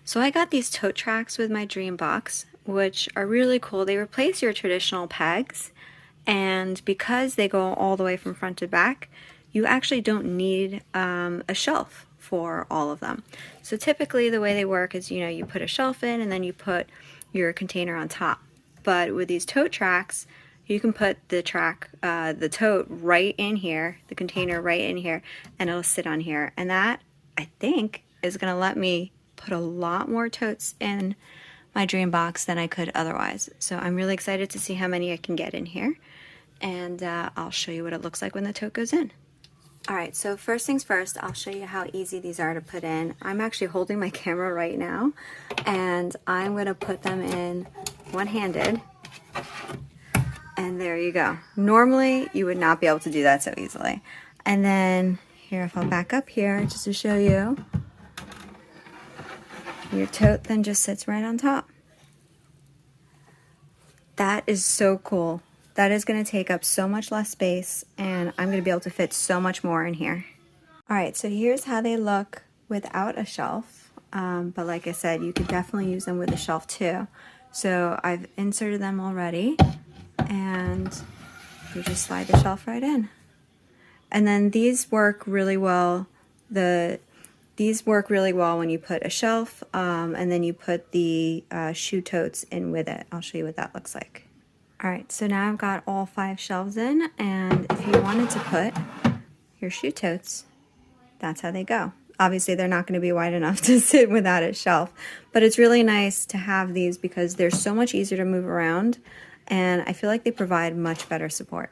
So I got these tote tracks with my Dreambox, which are really cool. They replace your traditional pegs, and because they go all the way from front to back, you actually don't need a shelf for all of them. So typically the way they work is, you put a shelf in and then you put your container on top. But with these tote tracks, you can put the tote right in here, the container right in here, and it'll sit on here. And that, I think, is going to let me put a lot more totes in my Dreambox than I could otherwise. So I'm really excited to see how many I can get in here. And I'll show you what it looks like when the tote goes in. Alright, so first things first, I'll show you how easy these are to put in. I'm actually holding my camera right now, and I'm going to put them in one-handed. And there you go. Normally, you would not be able to do that so easily. And then, here, if I'll back up here, just to show you, your tote then just sits right on top. That is so cool. That is going to take up so much less space, and I'm going to be able to fit so much more in here. Alright, so here's how they look without a shelf. But like I said, you could definitely use them with a shelf too. So I've inserted them already, and you just slide the shelf right in. And then these work really well. These work really well when you put a shelf, and then you put the shoe totes in with it. I'll show you what that looks like. Alright, so now I've got all 5 shelves in, and if you wanted to put your shoe totes, that's how they go. Obviously, they're not going to be wide enough to sit without a shelf, but it's really nice to have these because they're so much easier to move around, and I feel like they provide much better support.